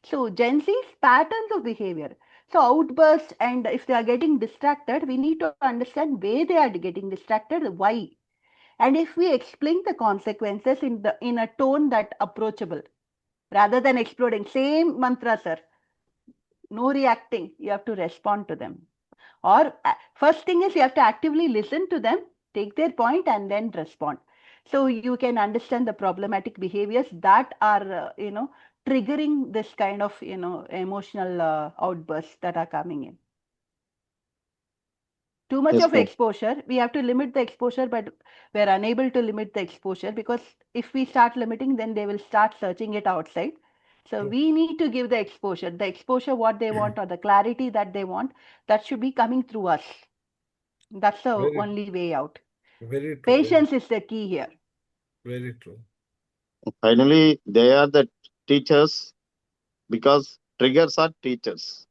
So Gen Z's patterns of behavior. So outbursts, and if they are getting distracted, we need to understand where they are getting distracted, why. And if we explain the consequences in a tone that approachable, rather than exploding, same mantra, sir. No reacting. You have to respond to them. Or first thing is you have to actively listen to them, take their point, and then respond. So you can understand the problematic behaviors that are, triggering this kind of, emotional outbursts that are coming in. Too much Yes, of ma'am. exposure, we have to limit the exposure, but we're unable to limit the exposure because if we start limiting, then they will start searching it outside. So we need to give the exposure what they want or the clarity that they want, that should be coming through us. That's the Very, only way out. very true. Patience is the key here. Very true. Finally, they are the teachers because triggers are teachers.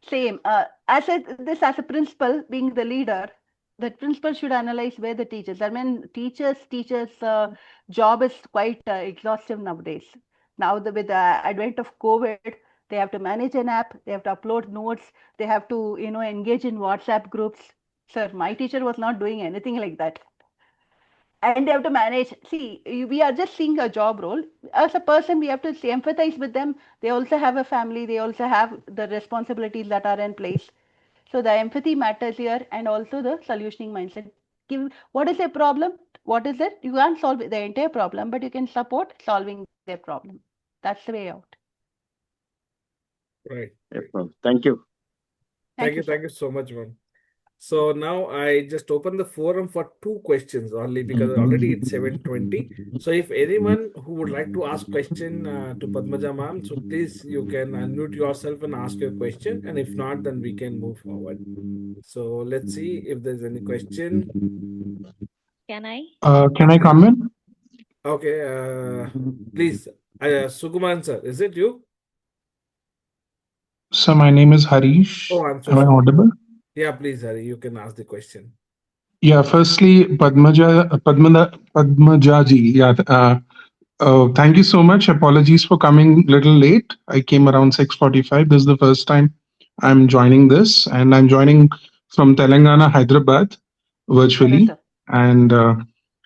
Same. As a principal, being the leader, the principal should analyze where the teachers. I mean, teachers' job is quite exhaustive nowadays. Now, with the advent of COVID, they have to manage an app, they have to upload notes, they have to, engage in WhatsApp groups. Sir, my teacher was not doing anything like that. And they have to manage. See, we are just seeing a job role. As a person, we have to empathize with them. They also have a family, they also have the responsibilities that are in place. So the empathy matters here, and also the solutioning mindset. What is their problem? What is it? You can't solve the entire problem, but you can support solving their problem. That's the way out. Right. Yes, ma'am. Thank you. Thank you, Thank sir. you so much, ma'am. So now I just open the forum for two questions only because already it's 7:20. So if anyone who would like to ask question to Padmaja ma'am, so please you can unmute yourself and ask your question. And if not, then we can move forward. So let's see if there's any question. Can I? Can I come in? Okay, please, Sukuman sir, is it you? So my name is Harish. Oh, I'm so Am I sorry. audible? Yeah, please, Hari, you can ask the question. Yeah. Firstly, Padmajaji. Yeah. Thank you so much. Apologies for coming a little late. I came around 6:45. This is the first time I'm joining this, and I'm joining from Telangana, Hyderabad, Hello, virtually. sir. And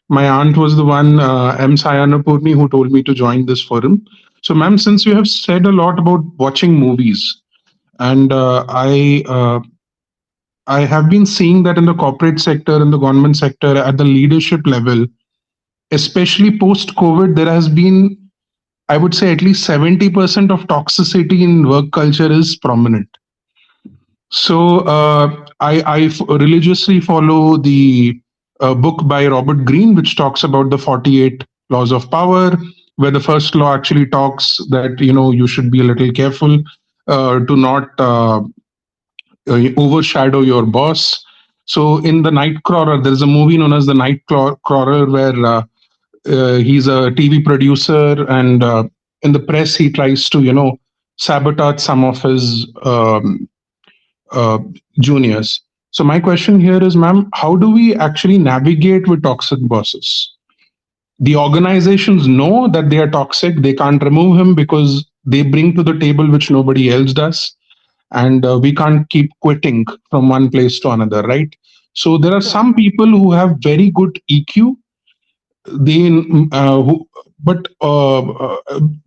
my aunt was the one, M. Sayanapurni, who told me to join this forum. So, ma'am, since you have said a lot about watching movies, and I have been seeing that in the corporate sector, in the government sector, at the leadership level, especially post COVID, there has been, I would say, at least 70% of toxicity in work culture is prominent. So I religiously follow the book by Robert Greene, which talks about the 48 laws of power, where the first law actually talks that you should be a little careful to not overshadow your boss. So in the Nightcrawler, there is a movie known as the Nightcrawler, where he's a TV producer, and in the press he tries to sabotage some of his uh, juniors. So my question here is, ma'am, how do we actually navigate with toxic bosses? The organizations know that they are toxic. They can't remove him because they bring to the table which nobody else does, and we can't keep quitting from one place to another, right? So there are True. some people who have very good EQ. They but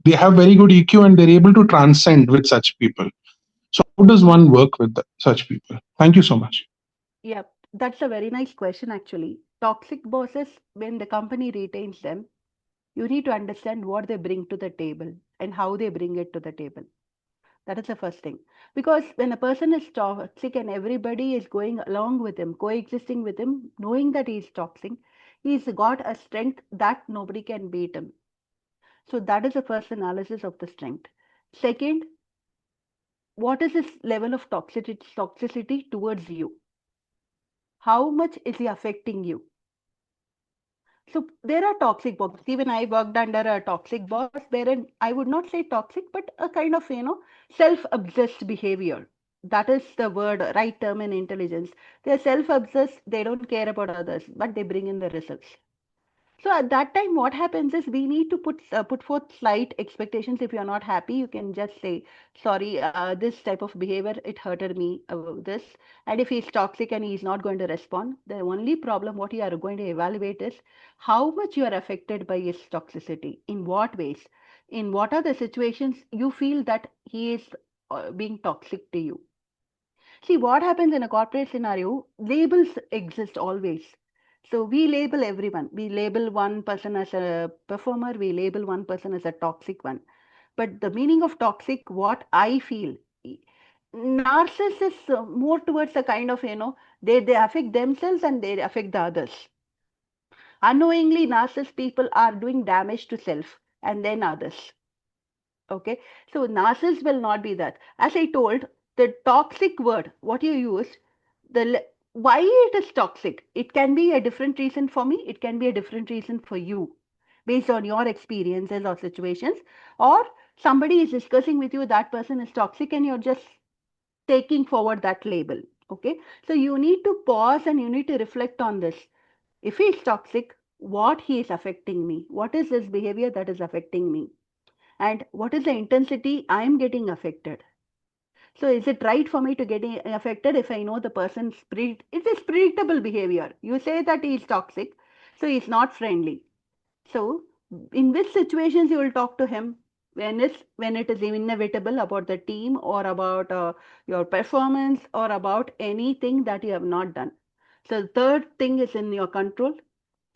they have very good EQ, and they're able to transcend with such people. So how does one work with such people? Thank you so much. Yeah, that's a very nice question, actually. Toxic bosses, when the company retains them, you need to understand what they bring to the table and how they bring it to the table. That is the first thing. Because when a person is toxic and everybody is going along with him, coexisting with him, knowing that he is toxic, he's got a strength that nobody can beat him. So that is the first analysis of the strength. Second, what is his level of toxicity towards you? How much is he affecting you? So there are toxic bosses. Even I worked under a toxic boss, wherein I would not say toxic, but a kind of self-obsessed behavior. That is the word, right term in intelligence. They're self-obsessed, they don't care about others, but they bring in the results. So at that time, what happens is we need to put forth slight expectations. If you're not happy, you can just say, sorry, this type of behavior, it hurted me, this. And if he's toxic and he's not going to respond, the only problem what you are going to evaluate is how much you are affected by his toxicity. In what ways? In what are the situations you feel that he is being toxic to you? See, what happens in a corporate scenario, labels exist always. So we label everyone. We label one person as a performer, we label one person as a toxic one. But the meaning of toxic, what I feel, narcissists is more towards a kind of, they affect themselves and they affect the others. Unknowingly, narcissist people are doing damage to self and then others. Okay, so narcissist will not be that. As I told, the toxic word, what you used, why it is toxic, it can be a different reason for me, it can be a different reason for you, based on your experiences or situations, or somebody is discussing with you, that person is toxic, and you're just taking forward that label. Okay, so you need to pause and you need to reflect on this. If he is toxic, what he is affecting me, what is his behavior that is affecting me, and what is the intensity I am getting affected. So is it right for me to get affected if I know the person's it is predictable behavior? You say that he is toxic, so he is not friendly. So in which situations you will talk to him? When it is inevitable about the team or about your performance or about anything that you have not done. So the third thing is in your control.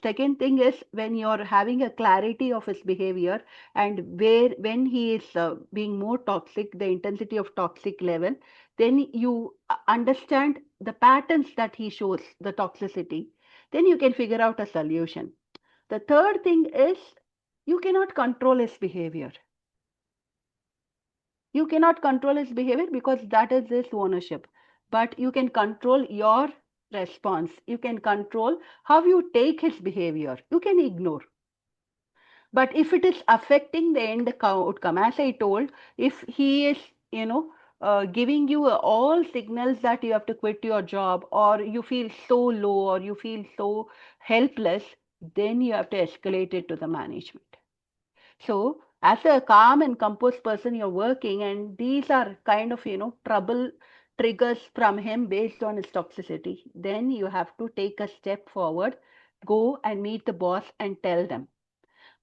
Second thing is when you're having a clarity of his behavior and when he is being more toxic, the intensity of toxic level, then you understand the patterns that he shows, the toxicity. Then you can figure out a solution. The third thing is you cannot control his behavior. You cannot control his behavior because that is his ownership. But you can control your response. You can control how you take his behavior. You can ignore. But if it is affecting the end outcome, as I told, if he is, giving you all signals that you have to quit your job, or you feel so low, or you feel so helpless, then you have to escalate it to the management. So as a calm and composed person, you're working, and these are kind of, trouble triggers from him based on his toxicity. Then you have to take a step forward, go and meet the boss and tell them.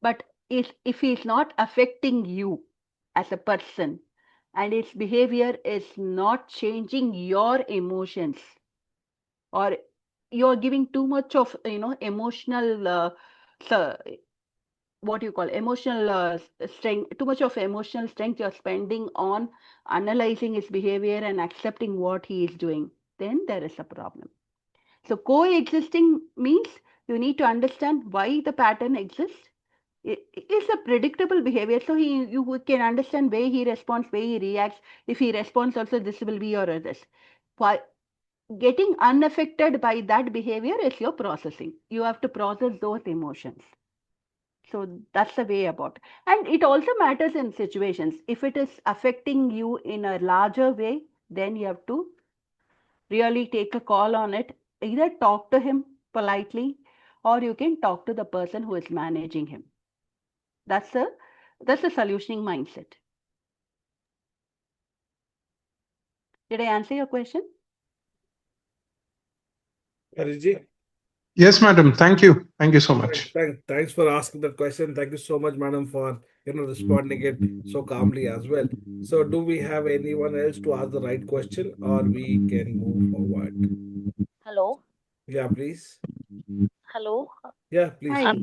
But if he's not affecting you as a person and his behavior is not changing your emotions, or you're giving too much of, emotional, what you call emotional strength, too much of emotional strength you're spending on analyzing his behavior and accepting what he is doing, then there is a problem. So coexisting means you need to understand why the pattern exists. It's a predictable behavior, so you can understand way he responds, way he reacts. If he responds also, this will be your this. Why getting unaffected by that behavior is your processing. You have to process those emotions. So that's the way about. And it also matters in situations. If it is affecting you in a larger way, then you have to really take a call on it. Either talk to him politely, or you can talk to the person who is managing him. That's a solutioning mindset. Did I answer your question? Ariji? Yes, madam. Thank you. Thank you so much. Thanks for asking that question. Thank you so much, madam, for responding it so calmly as well. So, do we have anyone else to ask the right question, or we can move forward? Hello. Yeah, please. Hello. Yeah, please. Hi.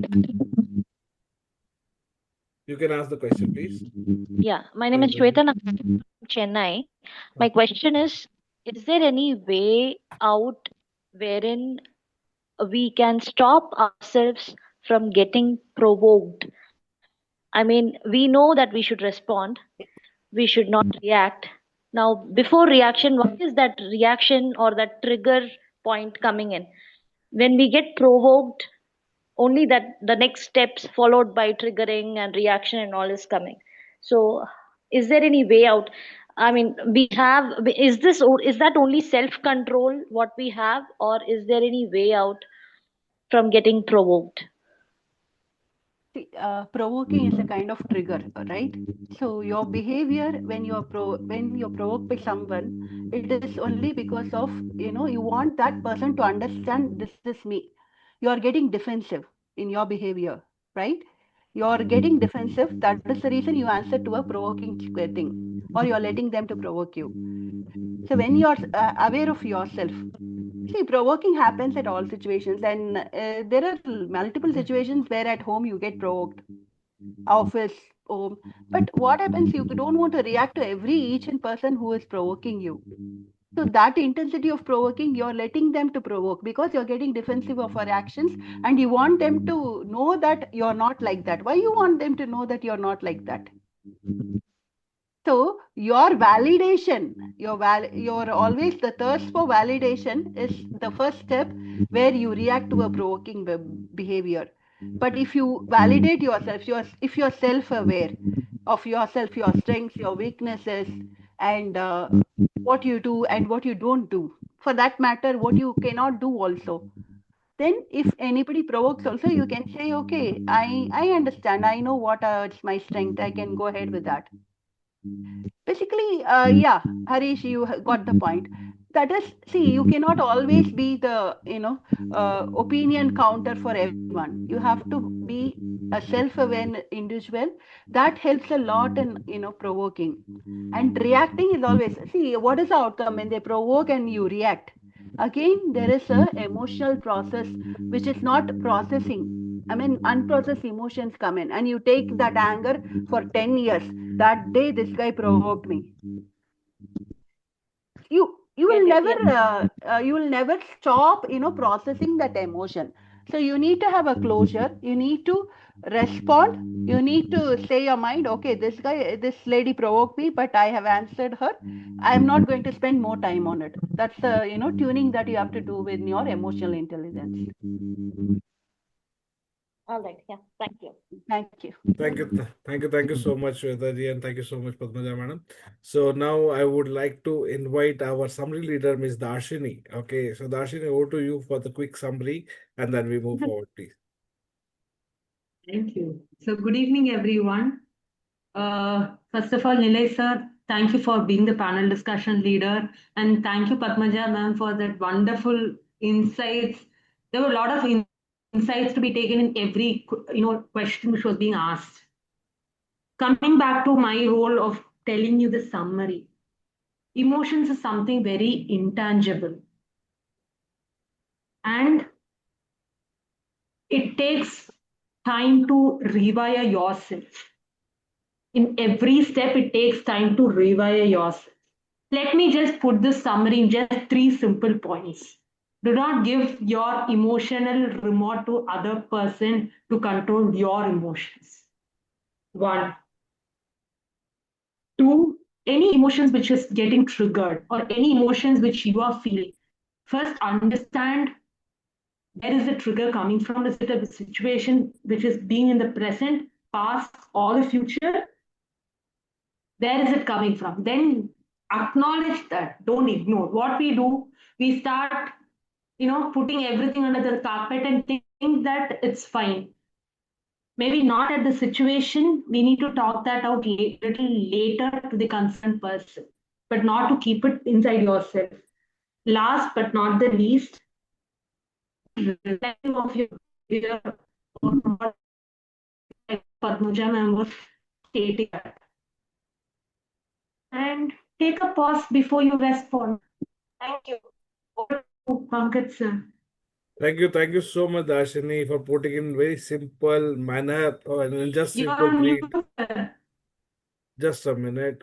You can ask the question, please. Yeah, my name is Shweta. I'm from Chennai. My question is there any way out wherein we can stop ourselves from getting provoked? I mean, we know that we should respond, we should not react. Now, before reaction, what is that reaction or that trigger point coming in? When we get provoked, only that the next steps followed by triggering and reaction and all is coming. So is there any way out? I mean, is that only self-control what we have, or is there any way out from getting provoked? See, provoking is a kind of trigger, right? So your behavior when when you're provoked by someone, it is only because of you want that person to understand this is me. You are getting defensive in your behavior, right? You are getting defensive. That is the reason you answer to a provoking thing, or you are letting them to provoke you. So when you are aware of yourself, see, provoking happens at all situations, and there are multiple situations where at home you get provoked, office, home. But what happens? You don't want to react to every each and person who is provoking you. So that intensity of provoking, you're letting them to provoke because you're getting defensive of our actions, and you want them to know that you're not like that. Why you want them to know that you're not like that? So your validation, your always the thirst for validation is the first step where you react to a provoking behavior. But if you validate yourself, if you're self-aware of yourself, your strengths, your weaknesses, and what you do and what you don't do, for that matter, what you cannot do also. Then if anybody provokes also, you can say, okay, I understand. I know what it's my strength. I can go ahead with that. Basically, yeah, Harish, you got the point. That is, see, you cannot always be the, opinion counter for everyone. You have to be a self-aware individual. That helps a lot in, provoking. And reacting is always, see, what is the outcome when they provoke and you react? Again, there is a emotional process which is not processing. I mean, unprocessed emotions come in, and you take that anger for 10 years. That day, this guy provoked me. You will Get it? never you will never stop processing that emotion. So you need to have a closure. You need to respond. You need to say your mind, okay, this lady provoked me, but I have answered her. I am not going to spend more time on it. That's the tuning that you have to do with your emotional intelligence. All right. Yeah. Thank you. Thank you. Thank you so much, Shwetaji, and thank you so much, Padmaja madam. So now I would like to invite our summary leader, Ms. Darshini. Okay, so Darshini, over to you for the quick summary, and then we move forward, please. Thank you. So good evening, everyone. First of all, Nellai sir, thank you for being the panel discussion leader, and thank you, Padmaja ma'am, for that wonderful insights. There were a lot of insights to be taken in every question which was being asked. Coming back to my role of telling you the summary, emotions is something very intangible, and it takes time to rewire yourself. In every step, it takes time to rewire yourself. Let me just put this summary in just 3 simple points. Do not give your emotional remote to other person to control your emotions. 1. 2, any emotions which is getting triggered or any emotions which you are feeling, first understand where is the trigger coming from. Is it a situation which is being in the present, past, or the future? Where is it coming from? Then acknowledge that. Don't ignore. What we do, we start, putting everything under the carpet and think that it's fine. Maybe not at the situation. We need to talk that out little later to the concerned person, but not to keep it inside yourself. Last but not the least, reflecting of your behavior or what Padmaja ma'am was stating. And take a pause before you respond. Thank you. Over to Pankaj, sir. Thank you so much, Darshini, for putting in very simple manner and in just You are simple on read. mute, sir. Just a minute.